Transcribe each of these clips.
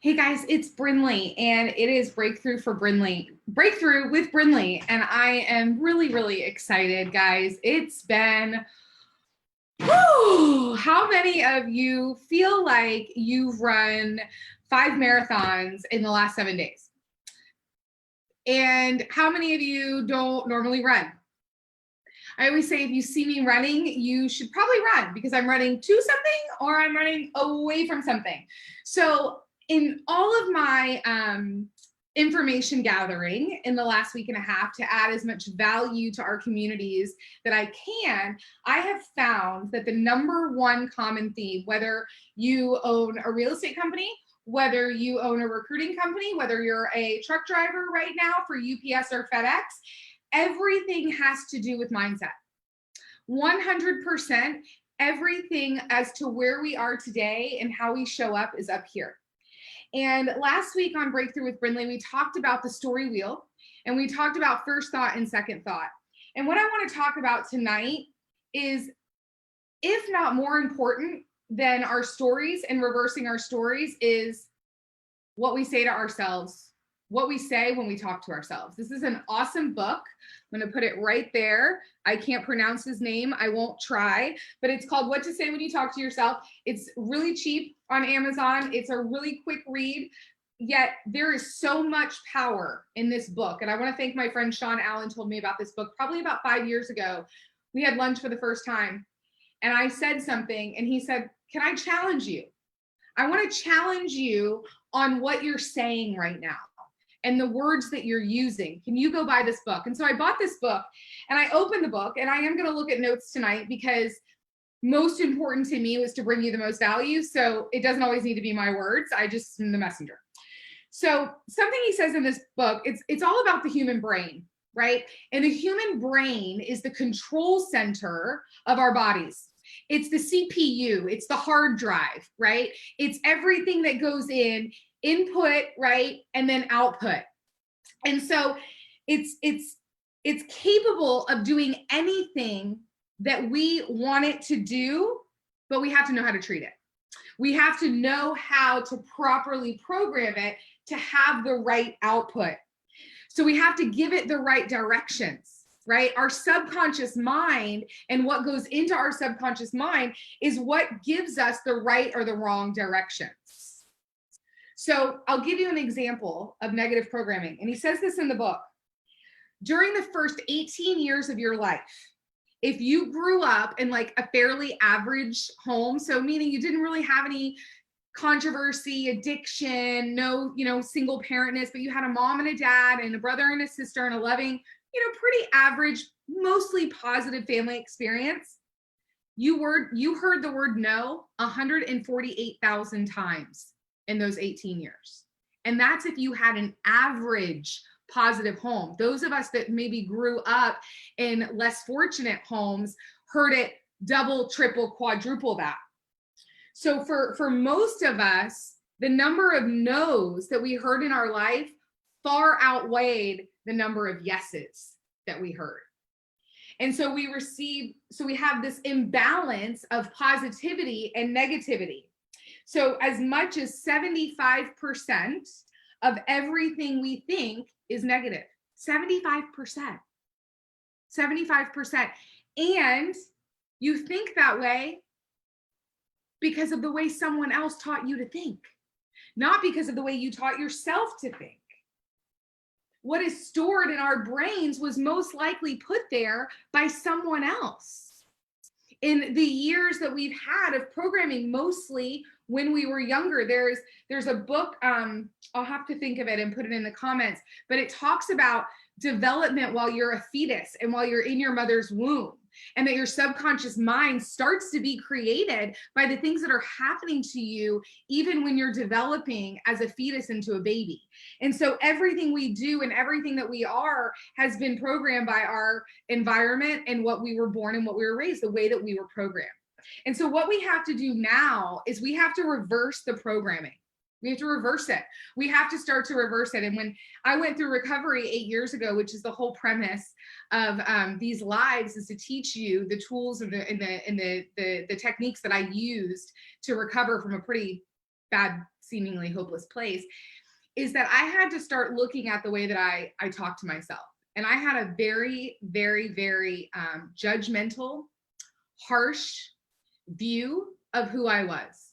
Hey guys, it's Brindley, and it is Breakthrough with Brindley, and I am really, really excited, guys. It's been, how many of you feel like you've run 5 marathons in the last 7 days? And how many of you don't normally run? I always say if you see me running, you should probably run because I'm running to something or I'm running away from something. So in all of my information gathering in the last week and a half to add as much value to our communities that I can, I have found that the number one common theme, whether you own a real estate company, whether you own a recruiting company, whether you're a truck driver right now for UPS or FedEx, everything has to do with mindset. 100%, everything as to where we are today and how we show up is up here. And last week on Breakthrough with Brindley, we talked about the story wheel and we talked about first thought and second thought. And what I want to talk about tonight is, if not more important than our stories and reversing our stories, is what we say to ourselves, what we say when we talk to ourselves. This is an awesome book. I'm going to put it right there. I can't pronounce his name. I won't try, but it's called What to Say When You Talk to Yourself. It's really cheap on Amazon. It's a really quick read, yet there is so much power in this book. And I want to thank my friend Sean Allen, told me about this book probably about 5 years ago. We had lunch for the first time and I said something and he said, "Can I challenge you? I want to challenge you on what you're saying right now and the words that you're using. Can you go buy this book?" And so I bought this book and I opened the book, and I am going to look at notes tonight because most important to me was to bring you the most value. So it doesn't always need to be my words. I just am the messenger. So something he says in this book, it's all about the human brain, right? And the human brain is the control center of our bodies. It's the CPU, it's the hard drive, right? It's everything that goes in, input, right? And then output. And so it's capable of doing anything that we want it to do, but we have to know how to treat it. We have to know how to properly program it to have the right output. So we have to give it the right directions, right? Our subconscious mind and what goes into our subconscious mind is what gives us the right or the wrong directions. So I'll give you an example of negative programming. And he says this in the book. During the first 18 years of your life, if you grew up in like a fairly average home, so meaning you didn't really have any controversy, addiction, no, single parentness, but you had a mom and a dad and a brother and a sister and a loving, pretty average, mostly positive family experience, you heard the word no 148,000 times in those 18 years. And that's if you had an average positive home. Those of us that maybe grew up in less fortunate homes heard it double, triple, quadruple that. So for most of us, the number of no's that we heard in our life far outweighed the number of yeses that we heard. And so we have this imbalance of positivity and negativity. So as much as 75% of everything we think is negative. 75%. 75%. And you think that way because of the way someone else taught you to think, not because of the way you taught yourself to think. What is stored in our brains was most likely put there by someone else. In the years that we've had of programming, mostly when we were younger, there's a book, I'll have to think of it and put it in the comments, but it talks about development while you're a fetus and while you're in your mother's womb, and that your subconscious mind starts to be created by the things that are happening to you even when you're developing as a fetus into a baby. And so everything we do and everything that we are has been programmed by our environment and what we were born and what we were raised, the way that we were programmed. And so what we have to do now is we have to reverse the programming. We have to reverse it. We have to start to reverse it. And when I went through recovery 8 years ago, which is the whole premise of these lives, is to teach you the tools and the techniques that I used to recover from a pretty bad, seemingly hopeless place, is that I had to start looking at the way that I talk to myself. And I had a very, very, very judgmental, harsh view of who I was.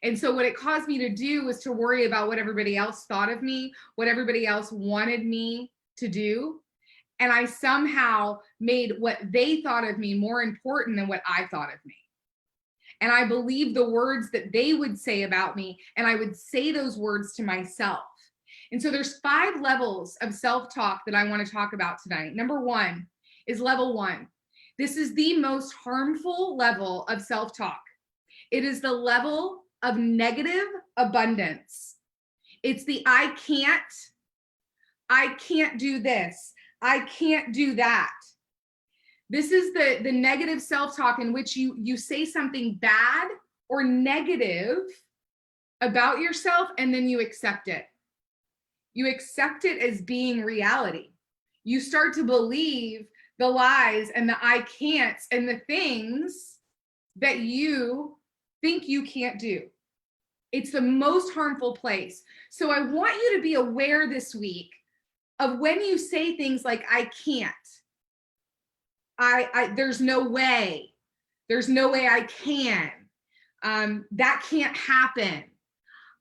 And so what it caused me to do was to worry about what everybody else thought of me, what everybody else wanted me to do. And I somehow made what they thought of me more important than what I thought of me. And I believed the words that they would say about me, and I would say those words to myself. And so there's 5 levels of self-talk that I want to talk about tonight. Number 1 is level 1. This is the most harmful level of self-talk. It is the level of negative abundance. It's the I can't do this, I can't do that. This is the negative self-talk in which you say something bad or negative about yourself, and then you accept it. You accept it as being reality. You start to believe the lies and the I can'ts and the things that you think you can't do. It's the most harmful place. So I want you to be aware this week of when you say things like, I can't, there's no way I can, that can't happen.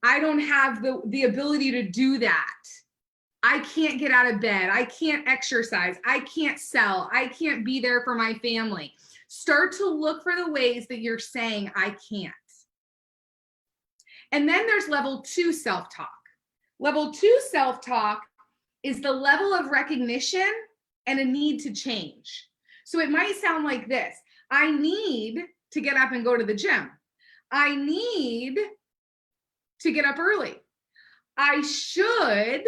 I don't have the ability to do that. I can't get out of bed. I can't exercise. I can't sell. I can't be there for my family. Start to look for the ways that you're saying I can't. And then there's level 2 self-talk. Level 2 self-talk is the level of recognition and a need to change. So it might sound like this. I need to get up and go to the gym. I need to get up early. I should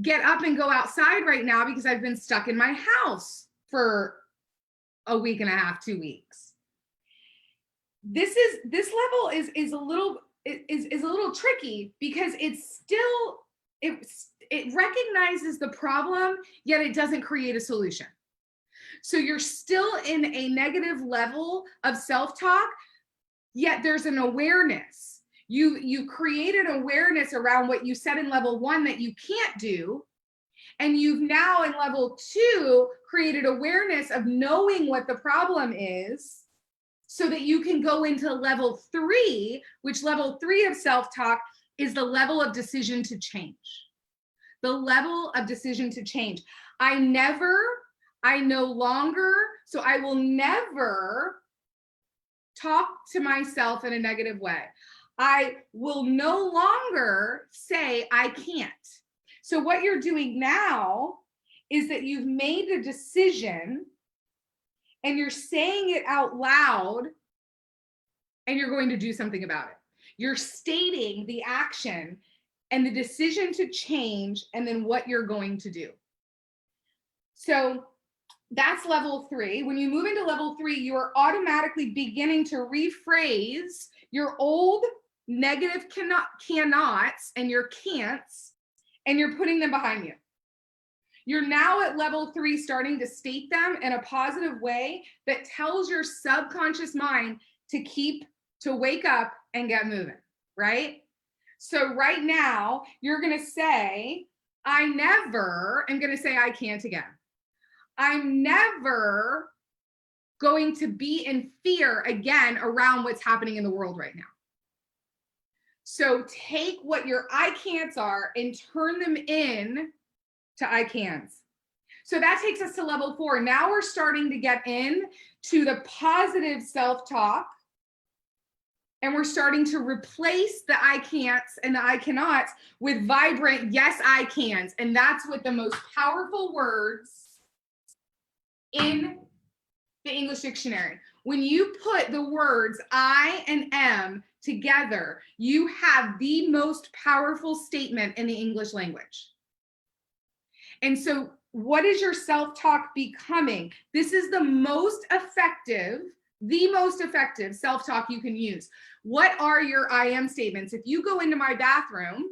get up and go outside right now because I've been stuck in my house for a week and a half, 2 weeks. This level is a little tricky because it recognizes the problem, yet it doesn't create a solution. So you're still in a negative level of self-talk, yet there's an awareness. You created awareness around what you said in level 1 that you can't do. And you've now in level 2 created awareness of knowing what the problem is so that you can go into level 3, which level 3 of self-talk is the level of decision to change. The level of decision to change. I no longer, so I will never talk to myself in a negative way. I will no longer say I can't. So what you're doing now is that you've made a decision and you're saying it out loud and you're going to do something about it. You're stating the action and the decision to change and then what you're going to do. So that's level 3. When you move into level 3, you are automatically beginning to rephrase your old negative cannots and your can'ts, and you're putting them behind you. You're now at level 3 starting to state them in a positive way that tells your subconscious mind to wake up and get moving, right? So right now, you're going to say, I never am going to say I can't again. I'm never going to be in fear again around what's happening in the world right now. So take what your I can'ts are and turn them in to I cans. So that takes us to level 4. Now we're starting to get in to the positive self-talk, and we're starting to replace the I can'ts and the I cannots with vibrant yes I cans. And that's what the most powerful words in the English dictionary. When you put the words I and am together, you have the most powerful statement in the English language. And so what is your self-talk becoming? This is the most effective self-talk you can use. What are your I am statements? If you go into my bathroom,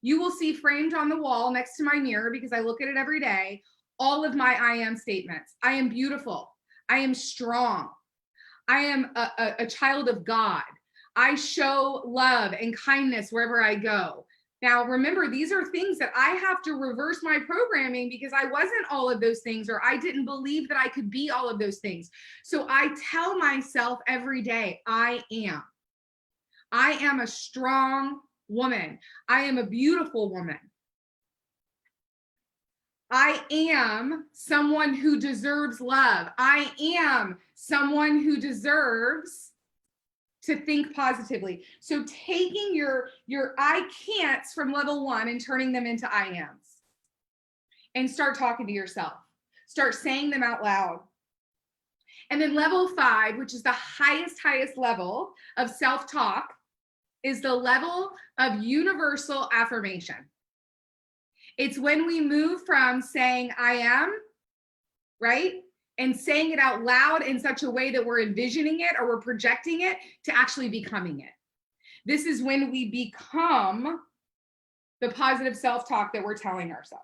you will see framed on the wall next to my mirror, because I look at it every day, all of my I am statements. I am beautiful. I am strong. I am a child of God. I show love and kindness wherever I go. Now, remember, these are things that I have to reverse my programming because I wasn't all of those things, or I didn't believe that I could be all of those things. So I tell myself every day, I am. I am a strong woman. I am a beautiful woman. I am someone who deserves love. I am someone who deserves to think positively. So taking your I can'ts from level 1 and turning them into I ams. And start talking to yourself. Start saying them out loud. And then level 5, which is the highest level of self-talk, is the level of universal affirmation. It's when we move from saying I am, right? And saying it out loud in such a way that we're envisioning it or we're projecting it to actually becoming it. This is when we become the positive self-talk that we're telling ourselves.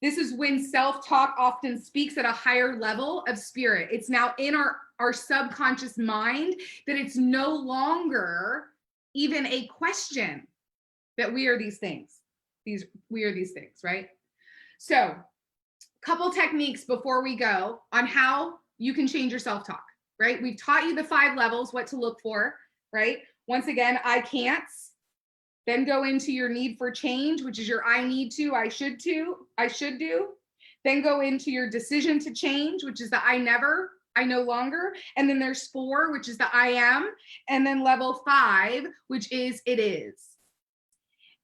This is when self-talk often speaks at a higher level of spirit. It's now in our subconscious mind that it's no longer even a question that we are these things. We are these things, right? So, couple techniques before we go on how you can change your self-talk, right? We've taught you the 5 levels, what to look for, right? Once again, I can't. Then go into your need for change, which is your I need to, I should do. Then go into your decision to change, which is the I never, I no longer. And then there's 4, which is the I am. And then level 5, which is it is.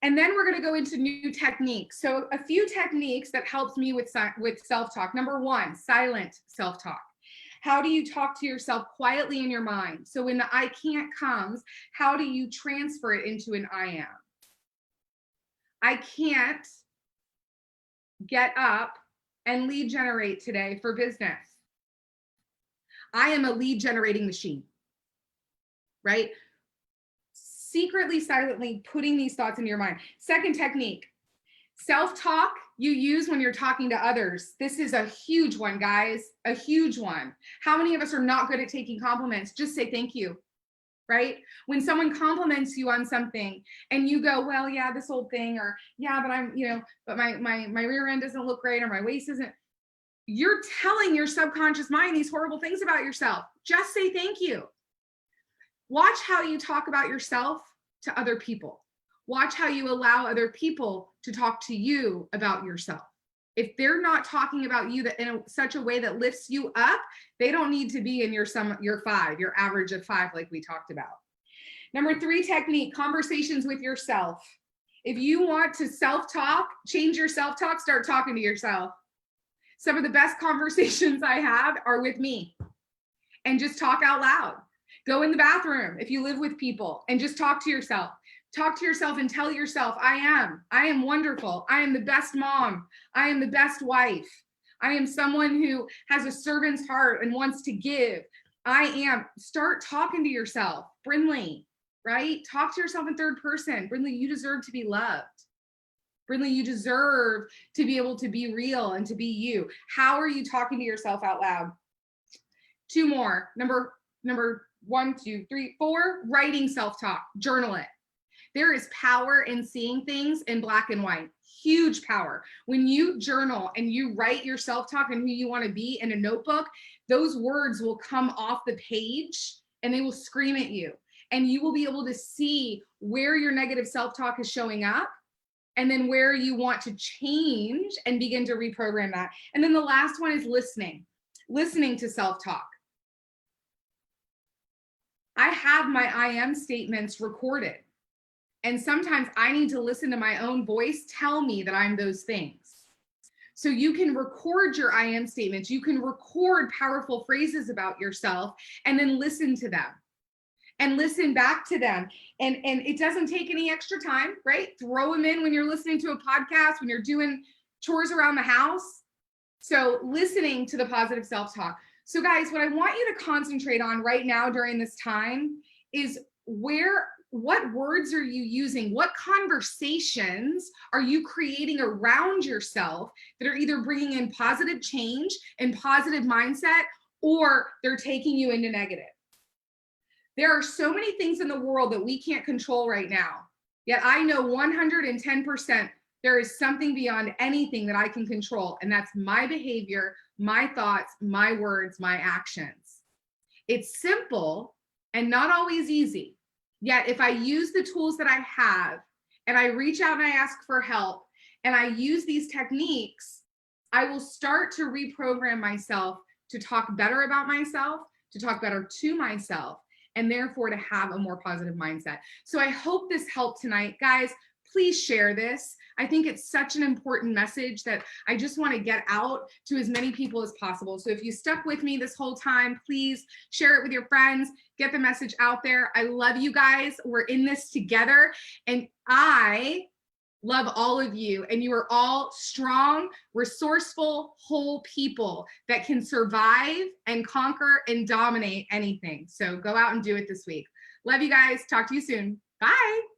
And then we're going to go into new techniques. So a few techniques that helps me with self-talk. Number 1, silent self-talk. How do you talk to yourself quietly in your mind? So when the I can't comes, how do you transfer it into an I am? I can't get up and lead generate today for business. I am a lead generating machine, right? Secretly, silently putting these thoughts into your mind. Second technique, self-talk you use when you're talking to others. This is a huge one, guys, a huge one. How many of us are not good at taking compliments? Just say thank you, right? When someone compliments you on something and you go, well, yeah, this old thing, or yeah, but I'm, but my rear end doesn't look great, or my waist isn't. You're telling your subconscious mind these horrible things about yourself. Just say thank you. Watch how you talk about yourself to other people. Watch how you allow other people to talk to you about yourself. If they're not talking about you in such a way that lifts you up, they don't need to be in your 5, your average of 5, like we talked about. Number 3 technique, conversations with yourself. If you want to self-talk, change your self-talk, start talking to yourself. Some of the best conversations I have are with me, and just talk out loud. Go in the bathroom if you live with people and just talk to yourself. Talk to yourself and tell yourself, I am wonderful. I am the best mom. I am the best wife. I am someone who has a servant's heart and wants to give. Start talking to yourself. Brindley, right? Talk to yourself in 3rd person. Brindley, you deserve to be loved. Brindley, you deserve to be able to be real and to be you. How are you talking to yourself out loud? 2 more. Number 1, 2, 3, 4, writing self-talk, journal it. There is power in seeing things in black and white, huge power. When you journal and you write your self-talk and who you want to be in a notebook, those words will come off the page and they will scream at you. And you will be able to see where your negative self-talk is showing up and then where you want to change and begin to reprogram that. And then the last one is listening to self-talk. I have my I am statements recorded. And sometimes I need to listen to my own voice tell me that I'm those things. So you can record your I am statements. You can record powerful phrases about yourself and then listen to them and listen back to them. And it doesn't take any extra time, right? Throw them in when you're listening to a podcast, when you're doing chores around the house. So listening to the positive self-talk. So guys, what I want you to concentrate on right now during this time is what words are you using? What conversations are you creating around yourself that are either bringing in positive change and positive mindset, or they're taking you into negative? There are so many things in the world that we can't control right now. Yet I know 110% there is something beyond anything that I can control, and that's my behavior, my thoughts, my words, my actions. It's simple and not always easy. Yet if I use the tools that I have and I reach out and I ask for help and I use these techniques, I will start to reprogram myself to talk better about myself, to talk better to myself, and therefore to have a more positive mindset. So I hope this helped tonight. Guys, please share this. I think it's such an important message that I just want to get out to as many people as possible. So if you stuck with me this whole time, please share it with your friends, get the message out there. I love you guys. We're in this together, and I love all of you, and you are all strong, resourceful, whole people that can survive and conquer and dominate anything. So go out and do it this week. Love you guys. Talk to you soon. Bye.